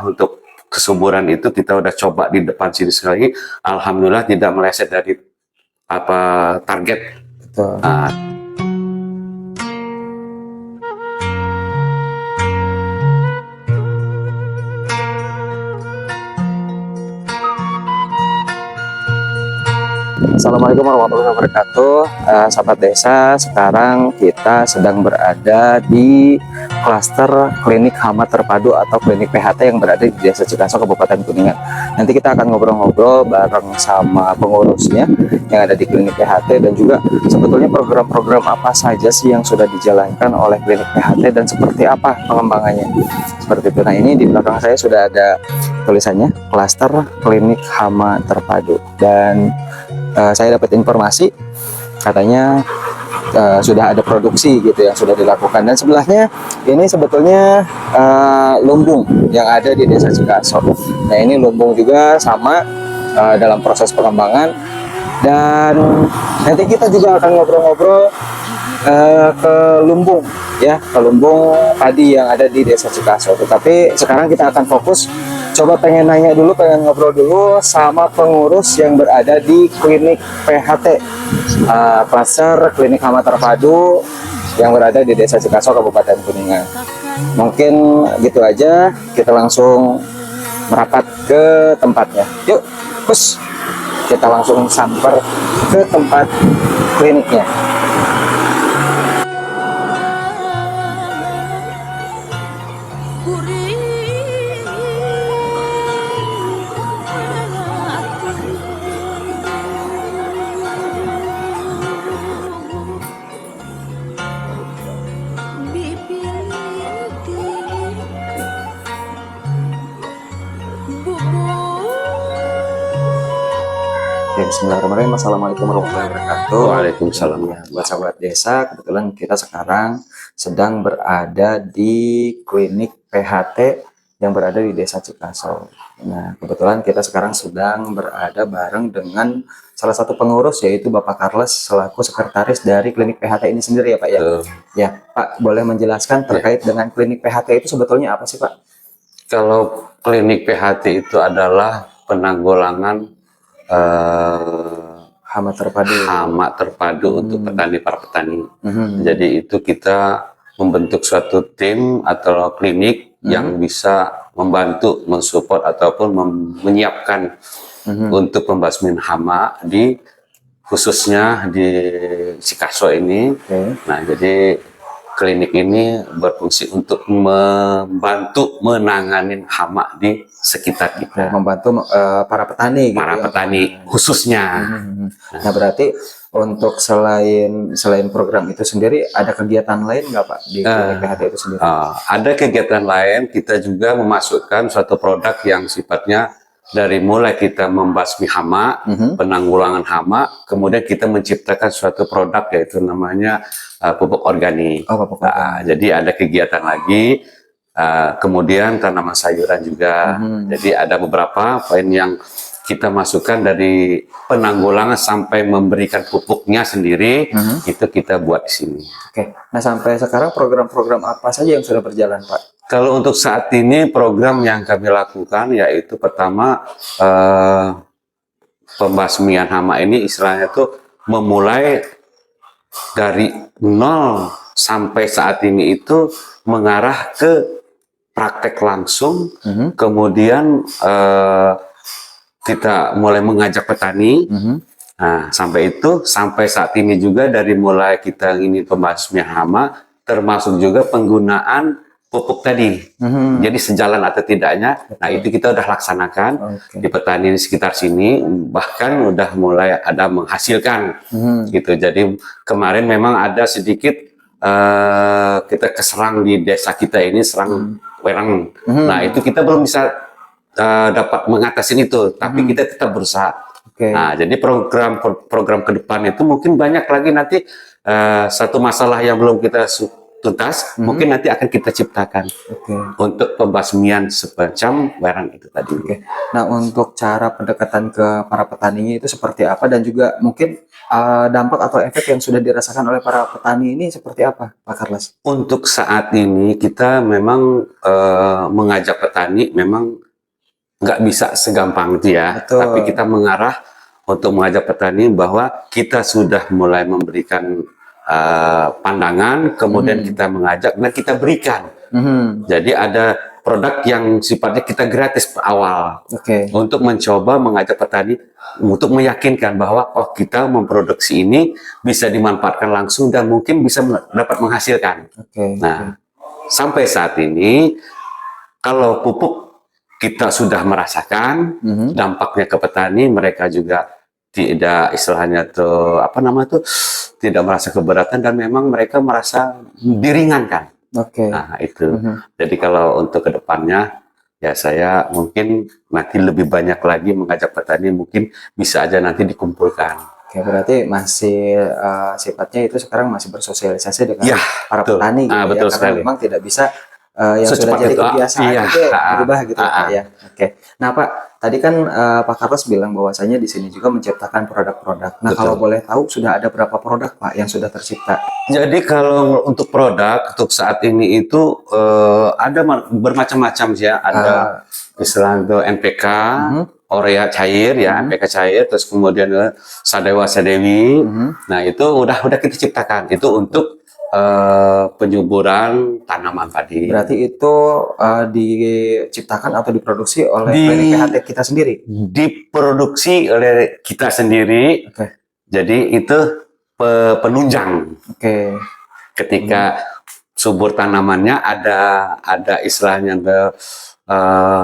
untuk kesuburan itu kita udah coba di depan sini sekali, alhamdulillah tidak meleset dari target. Betul. Assalamualaikum warahmatullahi wabarakatuh. Sahabat desa, sekarang kita sedang berada di klaster klinik hama terpadu atau klinik PHT yang berada di Desa Cikaso, Kabupaten Kuningan. Nanti kita akan ngobrol-ngobrol bareng sama pengurusnya yang ada di klinik PHT, dan juga sebetulnya program-program apa saja sih yang sudah dijalankan oleh klinik PHT dan seperti apa pengembangannya. Seperti itu. Nah, ini di belakang saya sudah ada tulisannya klaster klinik hama terpadu, dan saya dapat informasi katanya sudah ada produksi gitu yang sudah dilakukan, dan sebelahnya ini sebetulnya lumbung yang ada di Desa Cikaso. Nah, ini lumbung juga sama dalam proses pengembangan, dan nanti kita juga akan ngobrol-ngobrol ke lumbung ya, ke lumbung padi yang ada di Desa Cikaso. Tetapi sekarang kita akan fokus, coba pengen nanya dulu, pengen ngobrol dulu sama pengurus yang berada di klinik PHT, klaster klinik hama terpadu yang berada di Desa Cikaso, Kabupaten Kuningan. Mungkin gitu aja, kita langsung merapat ke tempatnya. Yuk, push, kita langsung samper ke tempat kliniknya. Bismillahirrahmanirrahim. Assalamualaikum warahmatullahi wabarakatuh. Waalaikumsalam. Ya, buat sahabat desa, kebetulan kita sekarang sedang berada di klinik PHT yang berada di Desa Cikaso. Nah, kebetulan kita sekarang sedang berada bareng dengan salah satu pengurus, yaitu Bapak Carles selaku sekretaris dari klinik PHT ini sendiri ya Pak ya. Ya Pak, boleh menjelaskan terkait dengan klinik PHT itu sebetulnya apa sih Pak? Kalau klinik PHT itu adalah penanggulangan hama terpadu untuk para petani. Jadi itu kita membentuk suatu tim atau klinik yang bisa membantu, mensupport ataupun menyiapkan untuk pembasmian hama khususnya di Cikaso ini. Nah, jadi klinik ini berfungsi untuk membantu menangani hama di sekitar kita, membantu para petani gitu, para petani khususnya. Nah, berarti untuk selain program itu sendiri, ada kegiatan lain nggak Pak di klinik PHT itu sendiri? Ada kegiatan lain, kita juga memasukkan suatu produk yang sifatnya dari mulai kita membasmi hama, penanggulangan hama, kemudian kita menciptakan suatu produk yaitu namanya pupuk organik. Jadi ada kegiatan lagi, kemudian tanaman sayuran juga. Jadi ada beberapa poin yang kita masukkan dari penanggulangan sampai memberikan pupuknya sendiri, itu kita buat di sini. Oke. Nah, sampai sekarang program-program apa saja yang sudah berjalan Pak? Kalau untuk saat ini program yang kami lakukan yaitu pertama pembasmian hama ini istilahnya tuh memulai dari nol sampai saat ini itu mengarah ke praktek langsung, kemudian kita mulai mengajak petani. Nah, sampai saat ini juga dari mulai kita ini pembasmian hama, termasuk juga penggunaan pupuk tadi. Jadi sejalan atau tidaknya, nah itu kita udah laksanakan di petani di sekitar sini, bahkan udah mulai ada menghasilkan gitu. Jadi kemarin memang ada sedikit kita keserang di desa kita ini, serang werang. Nah, itu kita belum bisa dapat mengatasi itu, tapi kita tetap berusaha. Nah, jadi program ke depan itu mungkin banyak lagi nanti. Satu masalah yang belum kita tuntas, mungkin nanti akan kita ciptakan untuk pembasmian semacam barang itu tadi. Nah, untuk cara pendekatan ke para petaninya itu seperti apa, dan juga mungkin dampak atau efek yang sudah dirasakan oleh para petani ini seperti apa, Pak Carlos? Untuk saat ini kita memang mengajak petani memang nggak bisa segampang itu ya. Betul. Tapi kita mengarah untuk mengajak petani bahwa kita sudah mulai memberikan pandangan, kemudian kita mengajak dan kita berikan. Jadi ada produk yang sifatnya kita gratis awal untuk mencoba mengajak petani untuk meyakinkan bahwa oh kita memproduksi ini bisa dimanfaatkan langsung dan mungkin bisa dapat menghasilkan. Nah, sampai saat ini kalau pupuk kita sudah merasakan dampaknya ke petani, mereka juga tidak istilahnya tuh apa namanya tuh tidak merasa keberatan dan memang mereka merasa diringankan. Nah itu. Jadi kalau untuk kedepannya ya saya mungkin nanti lebih banyak lagi mengajak petani, mungkin bisa aja nanti dikumpulkan. Berarti masih sifatnya itu sekarang masih bersosialisasi dengan para petani gitu betul ya, sekali. karena memang tidak bisa yang sudah jadi kebiasaan itu berubah gitu ya. Nah Pak, tadi kan Pak Carlos bilang bahwasanya di sini juga menciptakan produk-produk. Nah kalau boleh tahu sudah ada berapa produk Pak yang sudah tercipta? Jadi kalau untuk produk untuk saat ini itu ada bermacam-macam ya. Ada istilahnya NPK, Urea cair ya, NPK cair, terus kemudian Sadewa Sadewi. Nah itu udah kita ciptakan itu untuk penyuburan tanaman padi. Berarti itu diciptakan atau diproduksi oleh klinik PHT kita sendiri? Diproduksi oleh kita sendiri. Jadi itu penunjang. Ketika subur tanamannya ada istilahnya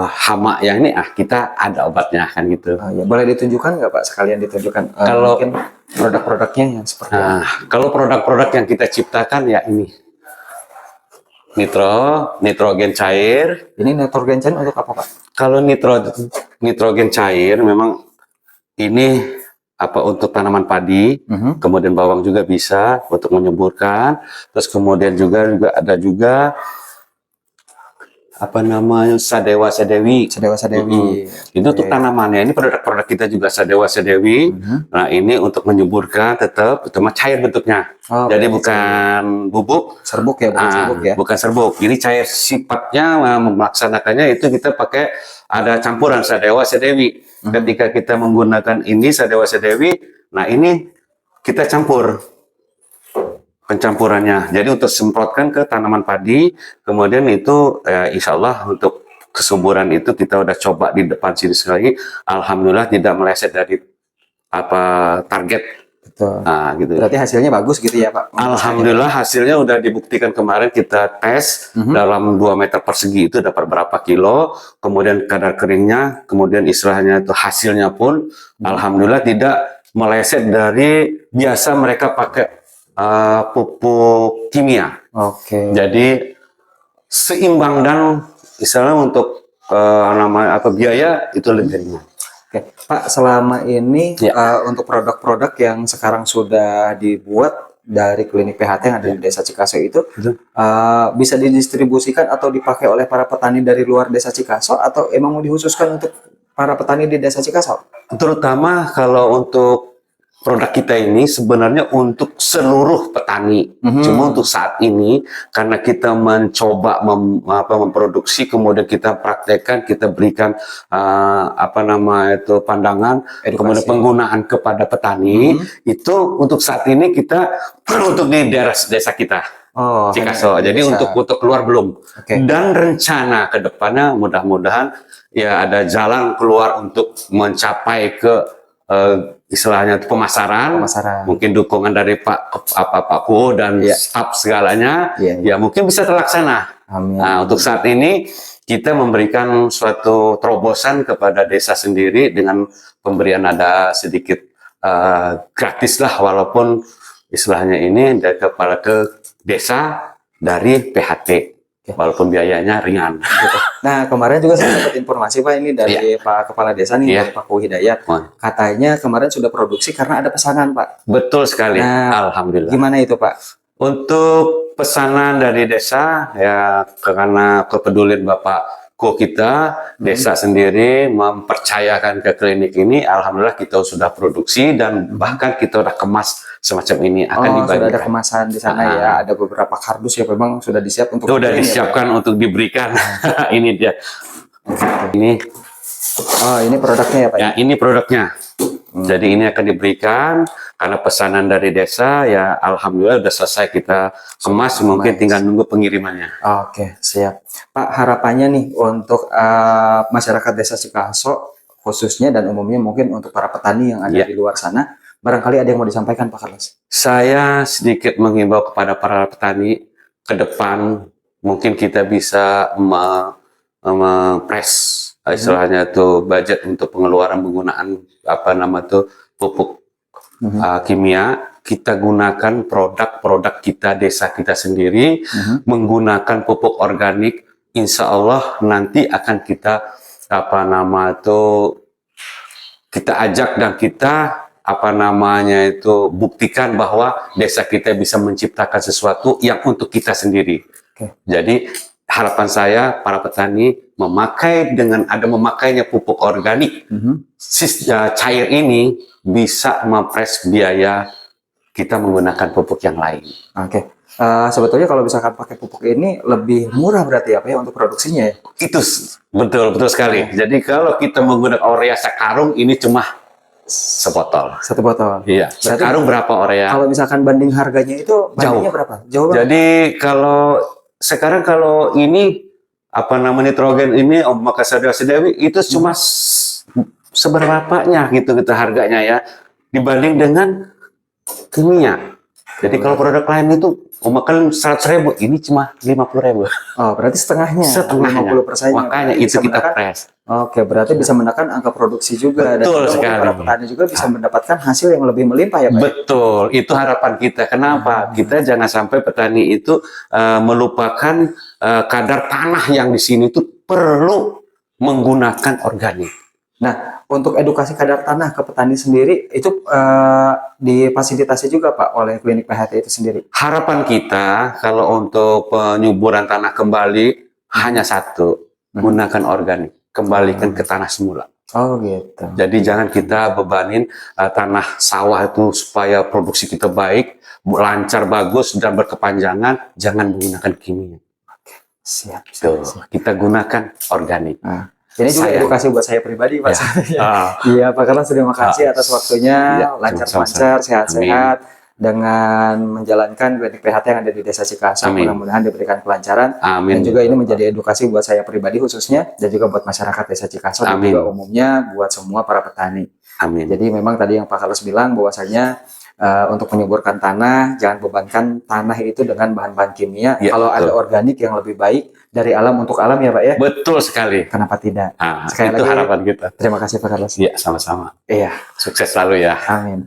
hama yang ini kita ada obatnya kan gitu. Boleh ditunjukkan nggak Pak, sekalian ditunjukkan kalau mungkin produk-produknya yang seperti apa? Kalau produk-produk yang kita ciptakan ya ini nitrogen cair. Ini nitrogen cair untuk apa Pak? Kalau nitrogen cair memang ini apa untuk tanaman padi, kemudian bawang juga bisa untuk menyuburkan, terus kemudian juga ada juga apa namanya Sadewa Sadewi. Itu untuk tanamannya. Ini produk-produk kita juga Sadewa Sadewi. Nah ini untuk menyuburkan tetap cuma cair bentuknya. Jadi bukan bubuk. Serbuk ya, bukan serbuk ya. Bukan serbuk. Ini cair, sifatnya melaksanakannya itu kita pakai ada campuran Sadewa Sadewi. Ketika kita menggunakan ini Sadewa Sadewi, nah ini kita campur pencampurannya. Jadi untuk semprotkan ke tanaman padi, kemudian itu insya Allah untuk kesuburan itu kita udah coba di depan sini sekali. Alhamdulillah tidak meleset dari apa target. Gitu. Berarti hasilnya bagus gitu ya Pak? Alhamdulillah hasilnya udah dibuktikan kemarin kita tes dalam 2 meter persegi itu dapat berapa kilo, kemudian kadar keringnya, kemudian istilahnya itu hasilnya pun alhamdulillah tidak meleset dari biasa mereka pakai pupuk kimia. Jadi seimbang dan istilahnya untuk namanya apa biaya itu lebih ringan. Pak, selama ini untuk produk-produk yang sekarang sudah dibuat dari klinik PHT yang ada di Desa Cikaso itu bisa didistribusikan atau dipakai oleh para petani dari luar Desa Cikaso, atau emang mau dihususkan untuk para petani di Desa Cikaso? Terutama kalau untuk produk kita ini sebenarnya untuk seluruh petani. Cuma untuk saat ini karena kita mencoba memproduksi, kemudian kita praktekkan, kita berikan pandangan, edukasi, kemudian penggunaan kepada petani. Itu untuk saat ini kita untuk di daerah desa kita. Cikaso. Jadi untuk keluar belum. Dan rencana ke depannya mudah-mudahan ya ada jalan keluar untuk mencapai ke istilahnya pemasaran. Mungkin dukungan dari Pak Ku dan staf segalanya, ya mungkin bisa terlaksana. Nah, untuk saat ini kita memberikan suatu terobosan kepada desa sendiri dengan pemberian ada sedikit gratis lah, walaupun istilahnya ini dari kepala ke desa dari PHT. Walaupun biayanya ringan. Nah, kemarin juga saya dapat informasi Pak ini dari Pak Kepala Desa nih, Pak Ku Hidayat. Katanya kemarin sudah produksi karena ada pesanan Pak. Betul sekali. Nah, alhamdulillah. Gimana itu Pak? Untuk pesanan dari desa ya karena kepedulian Bapakku kita, desa sendiri mempercayakan ke klinik ini, alhamdulillah kita sudah produksi dan bahkan kita udah kemas semacam ini akan Oh, sudah ada dibagikan. kemasan di sana ya. Ada beberapa kardus yang memang sudah disiap untuk Itu udah dikirim ya, Pak? disiapkan untuk diberikan. Ini dia. Ini Oh, ini produknya ya, Pak? ya ini produknya. Jadi ini akan diberikan karena pesanan dari desa ya alhamdulillah udah selesai kita kemas, mungkin tinggal nunggu pengirimannya. Oke, siap. Pak, harapannya nih untuk masyarakat Desa Cikaso khususnya dan umumnya mungkin untuk para petani yang ada Ya. di luar sana, barangkali ada yang mau disampaikan Pak Carlos? Saya sedikit menghimbau kepada para petani ke depan mungkin kita bisa press istilahnya tuh budget untuk pengeluaran penggunaan apa nama tuh pupuk kimia. Kita gunakan produk-produk kita desa kita sendiri, menggunakan pupuk organik. Insya Allah nanti akan kita apa nama tuh kita ajak dan kita apa namanya itu buktikan bahwa desa kita bisa menciptakan sesuatu yang untuk kita sendiri. Oke. Jadi harapan saya para petani dengan memakainya pupuk organik cair ini bisa mempres biaya kita menggunakan pupuk yang lain. Oke. Sebetulnya kalau misalkan pakai pupuk ini lebih murah berarti ya Pak ya untuk produksinya ya? Itu betul sekali. Jadi kalau kita menggunakan urea sekarung ini cuma sebotol. Satu botol. Iya. Sekarung berapa urea? Kalau misalkan banding harganya itu bandingnya berapa? Jauh banget. Jadi sekarang kalau ini apa namanya nitrogen ini Makasariosedewi itu cuma seberapanya gitu harganya ya dibanding dengan kimia. Jadi kalau produk lain itu kan 100.000, ini cuma 50.000. Oh, berarti setengahnya. 50%. Makanya itu kita press. Oke, berarti bisa menekan angka produksi juga. Betul dan sekali. para petani juga bisa mendapatkan hasil yang lebih melimpah ya Pak? Betul, itu harapan kita. Kenapa? Kita jangan sampai petani itu melupakan kadar tanah yang di sini itu perlu menggunakan organik. Nah, untuk edukasi kadar tanah ke petani sendiri itu difasilitasi juga Pak oleh klinik PHT itu sendiri. Harapan kita kalau untuk penyuburan tanah kembali hanya satu, gunakan organik, kembalikan ke tanah semula. Oh gitu. Jadi jangan kita bebanin tanah sawah itu supaya produksi kita baik, lancar, bagus dan berkepanjangan, jangan menggunakan kimia. Siap. Tuh, kita gunakan organik. Ini juga edukasi buat saya pribadi, Pak. Iya, Pak Carlos, terima kasih atas waktunya, lancar-lancar, sehat-sehat, dengan menjalankan klinik PHT yang ada di Desa Cikaso. Mudah-mudahan diberikan kelancaran. Amin. Dan juga ini menjadi edukasi buat saya pribadi khususnya, dan juga buat masyarakat Desa Cikaso, dan juga umumnya buat semua para petani. Amin. Jadi memang tadi yang Pak Carlos bilang bahwasanya untuk menyuburkan tanah, jangan bebankan tanah itu dengan bahan-bahan kimia. Ya, kalau ada organik yang lebih baik dari alam untuk alam ya Pak ya. Betul sekali. Kenapa tidak? Sekali itu lagi, harapan kita. Terima kasih Pak Carlos. Iya, sama-sama. Iya. Sukses selalu ya. Amin.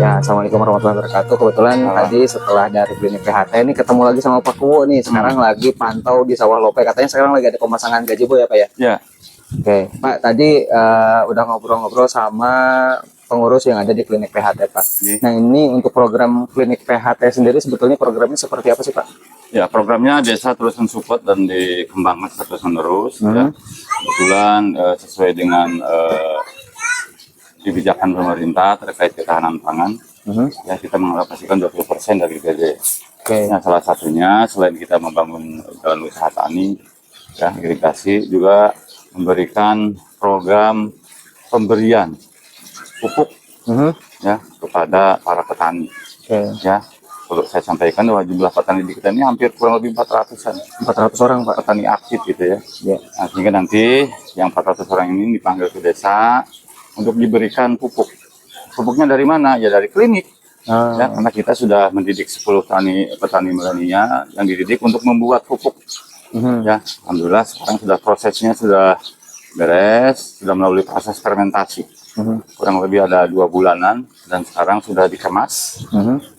Ya, assalamualaikum warahmatullahi wabarakatuh. Kebetulan tadi setelah dari klinik PHT ini ketemu lagi sama Pak Kuwo nih. Sekarang lagi pantau di sawah Lope. Katanya sekarang lagi ada pemasangan gazebo ya Pak ya? Ya. Oke, Pak tadi udah ngobrol-ngobrol sama pengurus yang ada di klinik PHT Pak. Nah ini untuk program klinik PHT sendiri sebetulnya programnya seperti apa sih Pak? Ya, programnya desa terus mensupport dan dikembangkan terus-menerus. Ya. Kebetulan sesuai dengan kebijakan pemerintah terkait ketahanan pangan, ya kita mengalokasikan 20% dari BD. Nah, salah satunya selain kita membangun jalan usaha tani, ya irigasi, juga memberikan program pemberian pupuk ya kepada para petani. Ya, perlu saya sampaikan bahwa jumlah petani di kita ini hampir kurang lebih 400-an 400 orang, Pak. petani aktif gitu ya. Ya. Nah, sehingga nanti yang 400 orang ini dipanggil ke desa untuk diberikan pupuk. Pupuknya dari mana? Ya dari klinik. Ya, karena kita sudah mendidik 10 petani milenial yang dididik untuk membuat pupuk. Ya, alhamdulillah sekarang sudah prosesnya sudah beres, sudah melalui proses fermentasi. Kurang lebih ada 2 bulanan dan sekarang sudah dikemas,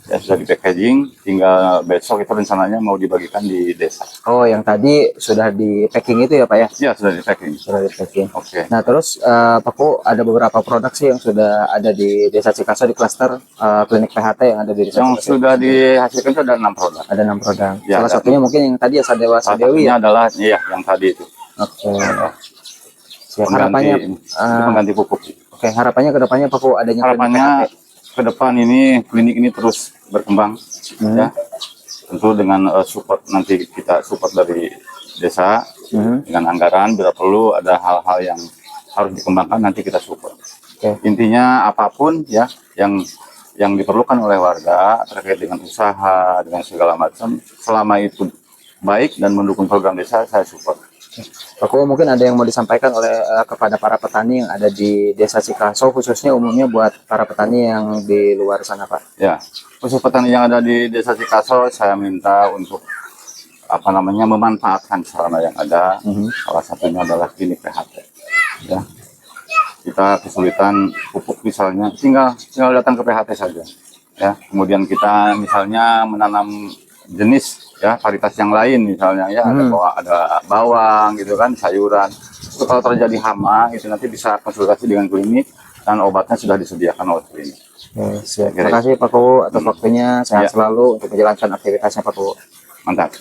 ya sudah di packaging. Tinggal besok itu rencananya mau dibagikan di desa. Oh, yang tadi sudah di packing itu ya, Pak ya? Ya sudah di packing. Sudah di packing. Oke. Nah, terus Pak Ku, ada beberapa produk sih yang sudah ada di Desa Cikaso di klaster klinik PHT yang ada di Desa Yang Cikaso. sudah dihasilkan itu ada 6 produk. Ada 6 produk. Ya, Salah satunya mungkin yang tadi ya Sadewa Salah Sadewi satunya ya. adalah ya yang tadi itu. Oke. Siap. Harapannya, Itu pengganti pupuk. oke, harapannya ke depannya Pak Ku adanya klinik Harapannya ke depan ini klinik ini terus berkembang, ya. Tentu dengan support, nanti kita support dari desa dengan anggaran, bila perlu ada hal-hal yang harus dikembangkan nanti kita support. Oke. Intinya apapun ya yang diperlukan oleh warga terkait dengan usaha dengan segala macam, selama itu baik dan mendukung program desa, saya support. Pak Ku, mungkin ada yang mau disampaikan oleh kepada para petani yang ada di Desa Cikaso, khususnya umumnya buat para petani yang di luar sana, Pak. Ya, khusus petani yang ada di Desa Cikaso, saya minta untuk memanfaatkan sarana yang ada. Salah satunya adalah klinik PHT. Ya, kita kesulitan pupuk misalnya, tinggal datang ke PHT saja. Ya, kemudian kita misalnya menanam jenis ya varietas yang lain misalnya ya ada bawang gitu kan, sayuran. Itu kalau terjadi hama itu nanti bisa konsultasi dengan klinik dan obatnya sudah disediakan oleh klinik. Siap. Terima kasih Pak Ku atas waktunya. Sehat selalu untuk menjalankan aktivitasnya Pak Ku. Mantap.